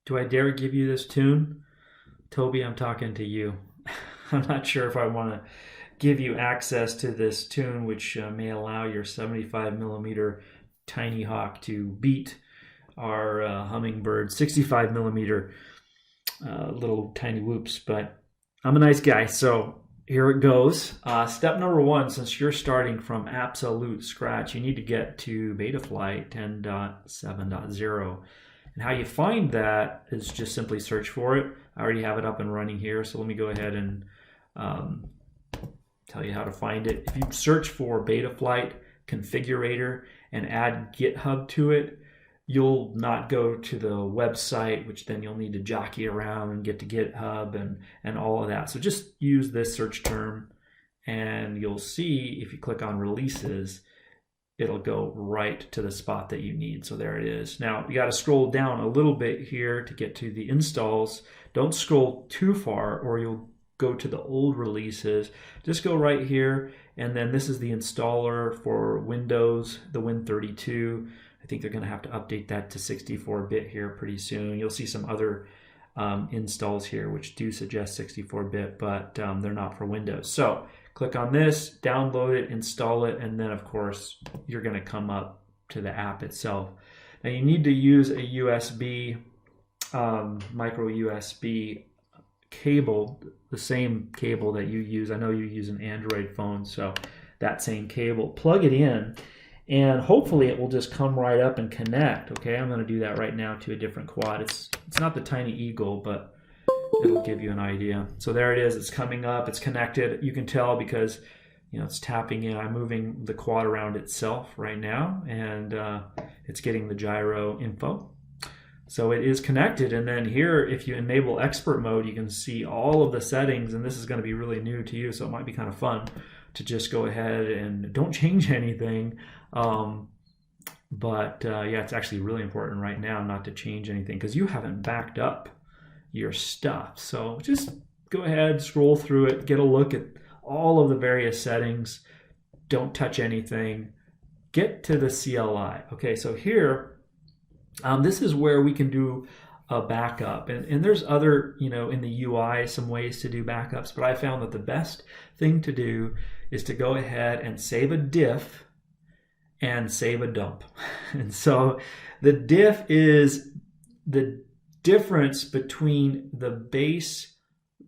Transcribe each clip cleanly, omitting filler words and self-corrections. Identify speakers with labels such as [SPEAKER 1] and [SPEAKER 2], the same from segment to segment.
[SPEAKER 1] Do I dare give you this tune? Toby, I'm talking to you. I'm not sure if I want to give you access to this tune, which may allow your 75mm TinyHawk to beat our Hummingbird 65mm little tiny whoops. But I'm a nice guy, so here it goes. Step number one, since you're starting from absolute scratch, you need to get to Betaflight 10.7.0. And how you find that is just simply search for it. I already have it up and running here, so let me go ahead and tell you how to find it. If you search for Betaflight Configurator and add GitHub to it, you'll not go to the website, which then you'll need to jockey around and get to GitHub and all of that. So just use this search term and you'll see if you click on releases, it'll go right to the spot that you need. So there it is. Now you got to scroll down a little bit here to get to the installs. Don't scroll too far or you'll go to the old releases. Just go right here, and then this is the installer for Windows, the Win32. I think they're going to have to update that to 64-bit here pretty soon. You'll see some other installs here which do suggest 64-bit, but they're not for Windows. So click on this, download it, install it, and then of course you're going to come up to the app itself. Now you need to use a USB, micro USB cable, the same cable that you use. I know you use an Android phone, so that same cable. Plug it in, and hopefully it will just come right up and connect. Okay, I'm going to do that right now to a different quad. It's not the Tiny Eagle, but it'll give you an idea. So there it is. It's coming up. It's connected. You can tell because it's tapping in. I'm moving the quad around itself right now, and it's getting the gyro info. So it is connected, and then here, if you enable expert mode, you can see all of the settings, and this is going to be really new to you, so it might be kind of fun to just go ahead and don't change anything. Yeah, it's actually really important right now not to change anything because you haven't backed up your stuff. So just go ahead, scroll through it, get a look at all of the various settings. Don't touch anything. Get to the CLI. Okay, so here, this is where we can do a backup, and there's other, in the UI, some ways to do backups, but I found that the best thing to do is to go ahead and save a diff and save a dump. And so the diff is the difference between the base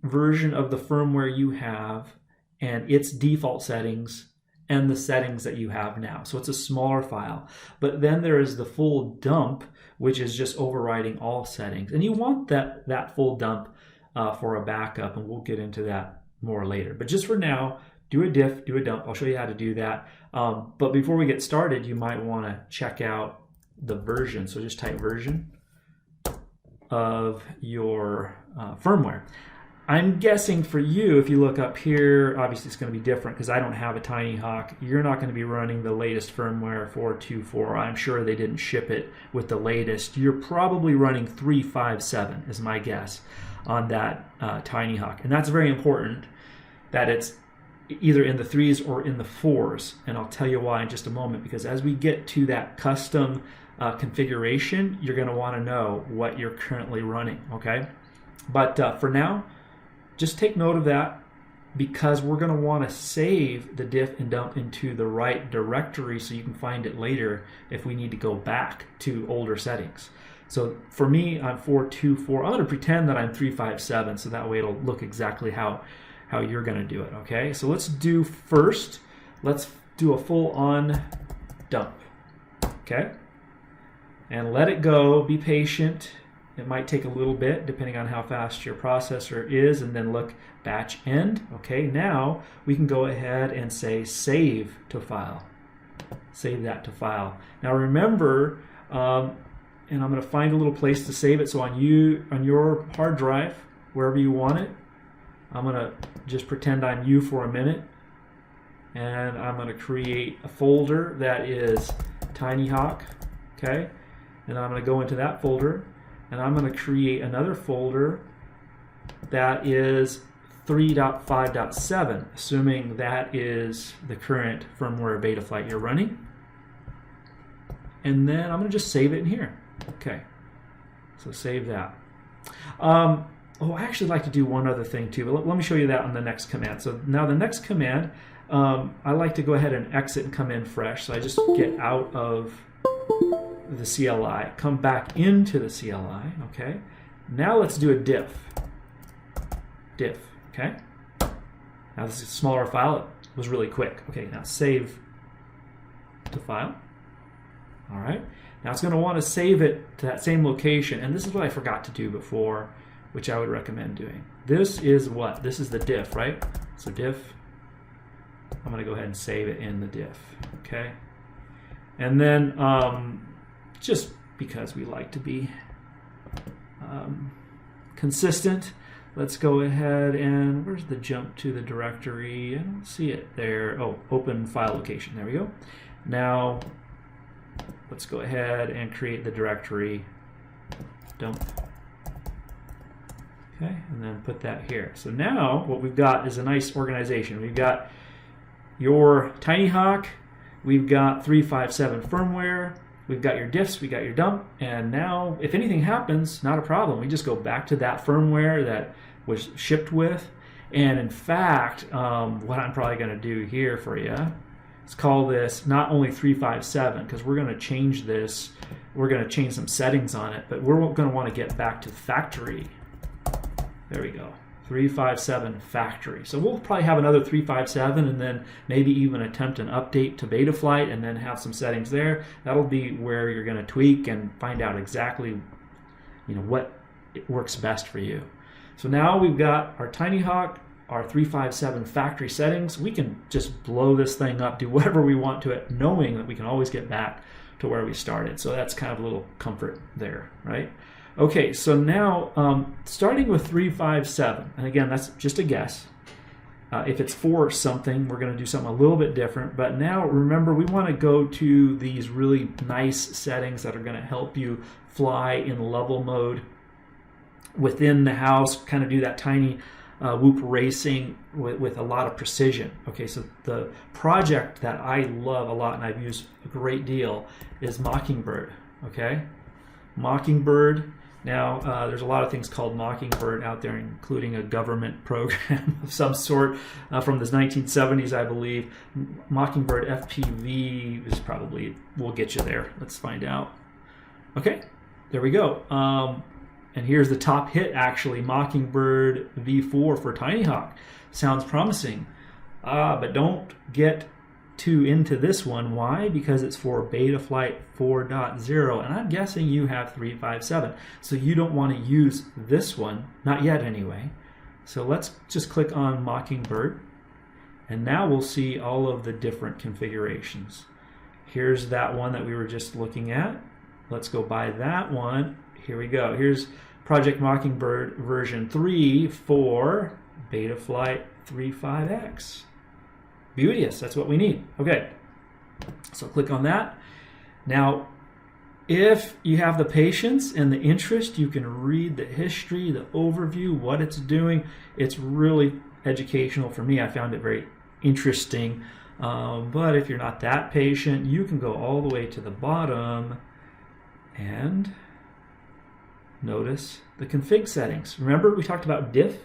[SPEAKER 1] version of the firmware you have and its default settings and the settings that you have now. So it's a smaller file. But then there is the full dump, which is just overriding all settings. And you want that full dump for a backup, and we'll get into that more later. But just for now, do a diff, do a dump. I'll show you how to do that. But before we get started, you might want to check out the version. So just type version of your firmware. I'm guessing for you, if you look up here, obviously it's going to be different because I don't have a TinyHawk. You're not going to be running the latest firmware 4.2.4. I'm sure they didn't ship it with the latest. You're probably running 3.5.7 is my guess on that TinyHawk. And that's very important that it's either in the 3s or in the 4s. And I'll tell you why in just a moment, because as we get to that custom configuration, you're going to want to know what you're currently running, okay? But for now, just take note of that because we're going to want to save the diff and dump into the right directory so you can find it later if we need to go back to older settings. So for me, I'm 4.2.4. I'm going to pretend that I'm 3.5.7 so that way it'll look exactly how you're going to do it, okay? So let's do a full-on dump, okay? And let it go. Be patient. It might take a little bit depending on how fast your processor is, and then look, batch end. Okay, now we can go ahead and say save to file. Save that to file. Now remember, and I'm going to find a little place to save it. So on your hard drive, wherever you want it, I'm going to just pretend I'm you for a minute, and I'm going to create a folder that is TinyHawk. Okay, and I'm going to go into that folder. And I'm going to create another folder that is 3.5.7, assuming that is the current firmware Betaflight you're running. And then I'm going to just save it in here. Okay, so save that. Oh, I actually like to do one other thing too, but let me show you that on the next command. So now the next command, I like to go ahead and exit and come in fresh. So I just get out of the CLI, come back into the CLI, okay? Now let's do a diff. Diff, okay? Now this is a smaller file. It was really quick. Okay, now save to file. All right. Now it's going to want to save it to that same location, and this is what I forgot to do before, which I would recommend doing. This is what? This is the diff, right? So diff, I'm going to go ahead and save it in the diff, okay? And then just because we like to be consistent, let's go ahead and, where's the jump to the directory? I don't see it there. Oh, open file location. There we go. Now, let's go ahead and create the directory dump. Okay, and then put that here. So now what we've got is a nice organization. We've got your TinyHawk, we've got 357 firmware, we've got your diffs, we got your dump, and now if anything happens, not a problem. We just go back to that firmware that was shipped with. And in fact, what I'm probably going to do here for you, let's call this not only 357, because we're going to change this, we're going to change some settings on it, but we're going to want to get back to the factory. There we go, 357 factory. So we'll probably have another 357 and then maybe even attempt an update to Betaflight and then have some settings there. That'll be where you're going to tweak and find out exactly, what works best for you. So now we've got our TinyHawk, our 357 factory settings. We can just blow this thing up, do whatever we want to it, knowing that we can always get back to where we started. So that's kind of a little comfort there, right? Okay, so now starting with 357, and again, that's just a guess. If it's for something, we're going to do something a little bit different. But now, remember, we want to go to these really nice settings that are going to help you fly in level mode within the house, kind of do that tiny whoop racing with a lot of precision. Okay, so the project that I love a lot and I've used a great deal is Mockingbird. Okay, Mockingbird. Now, there's a lot of things called Mockingbird out there, including a government program of some sort from the 1970s, I believe. Mockingbird FPV is probably, we'll get you there. Let's find out. Okay, there we go. And here's the top hit, actually, Mockingbird V4 for TinyHawk. Sounds promising, but don't get too into this one. Why? Because it's for Betaflight 4.0, and I'm guessing you have 357, so you don't want to use this one, not yet anyway. So let's just click on Mockingbird, and now we'll see all of the different configurations. Here's that one that we were just looking at. Let's go by that one. Here we go. Here's Project Mockingbird version 3 for Betaflight 35X. Beauteous, that's what we need. Okay, so click on that. Now, if you have the patience and the interest, you can read the history, the overview, what it's doing. It's really educational for me. I found it very interesting. But if you're not that patient, you can go all the way to the bottom and notice the config settings. Remember we talked about diff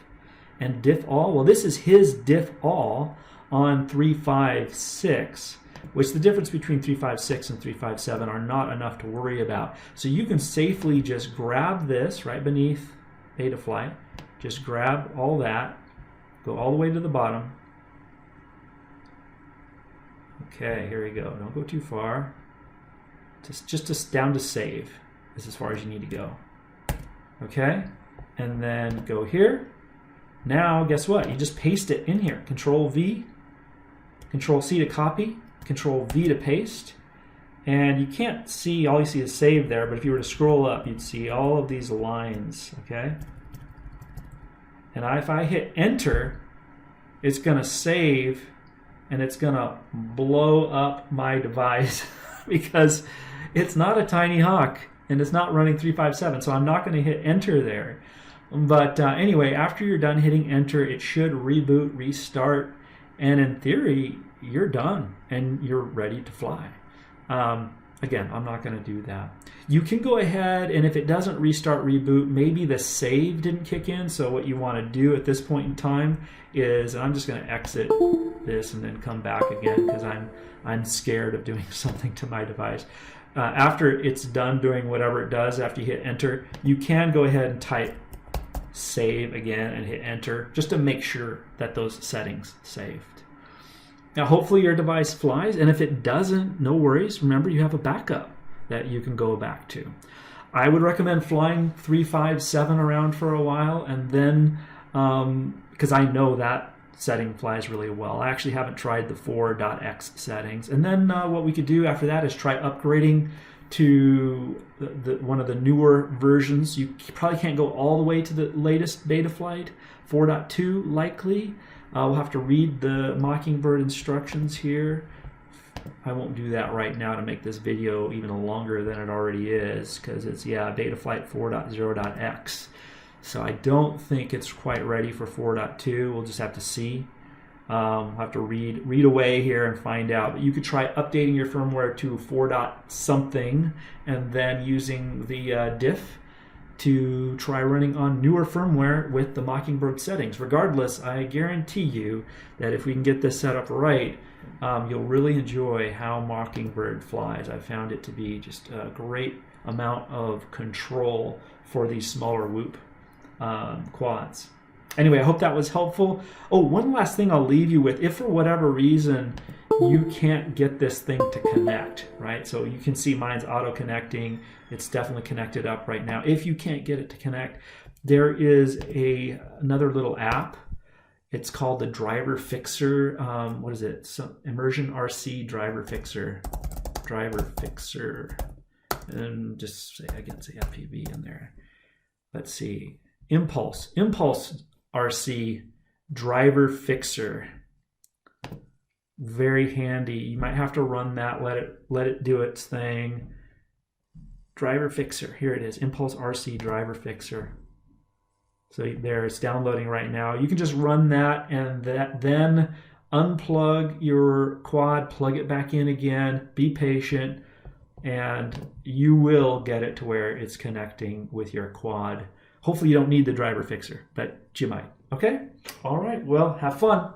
[SPEAKER 1] and diff all? Well, this is his diff all on 356, which the difference between 356 and 357 are not enough to worry about. So you can safely just grab this right beneath Betaflight, just grab all that, go all the way to the bottom. Okay, here we go. Don't go too far. Just down to save is as far as you need to go. Okay, and then go here. Now, guess what? You just paste it in here. Control V, Control C to copy, Control V to paste. And you can't see, all you see is save there, but if you were to scroll up, you'd see all of these lines, okay? And if I hit enter, it's gonna save and it's gonna blow up my device because it's not a TinyHawk and it's not running 357, so I'm not gonna hit enter there. But anyway, after you're done hitting enter, it should reboot, restart, and in theory, you're done and you're ready to fly. Again, I'm not going to do that. You can go ahead, and if it doesn't restart reboot, maybe the save didn't kick in. So what you want to do at this point in time is, and I'm just going to exit this and then come back again because I'm scared of doing something to my device. After it's done doing whatever it does, after you hit enter, you can go ahead and type save again and hit enter just to make sure that those settings saved. Now, hopefully your device flies, and if it doesn't, no worries. Remember, you have a backup that you can go back to. I would recommend flying 3, 5, 7 around for a while, and then, because I know that setting flies really well. I actually haven't tried the 4.x settings. And then what we could do after that is try upgrading to one of the newer versions. You probably can't go all the way to the latest Betaflight, 4.2 likely. We'll have to read the Mockingbird instructions here. I won't do that right now to make this video even longer than it already is, because it's, yeah, Betaflight 4.0.x. So I don't think it's quite ready for 4.2. We'll just have to see. We'll have to read away here and find out. But you could try updating your firmware to 4. something and then using the diff to try running on newer firmware with the Mockingbird settings. Regardless, I guarantee you that if we can get this set up right, you'll really enjoy how Mockingbird flies. I found it to be just a great amount of control for these smaller Whoop quads. Anyway, I hope that was helpful. Oh, one last thing I'll leave you with. If for whatever reason you can't get this thing to connect, right? So you can see mine's auto-connecting. It's definitely connected up right now. If you can't get it to connect, there is another little app. It's called the Driver Fixer. What is it? Immersion RC Driver Fixer. Driver Fixer. And just say, again, say FPV in there. Let's see. Impulse RC Driver Fixer. Very handy. You might have to run that, let it do its thing. Driver Fixer, here it is, Impulse RC Driver Fixer. So there, it's downloading right now. You can just run that and then unplug your quad, plug it back in again, be patient, and you will get it to where it's connecting with your quad. Hopefully you don't need the Driver Fixer, but you might. Okay? All right, well, have fun.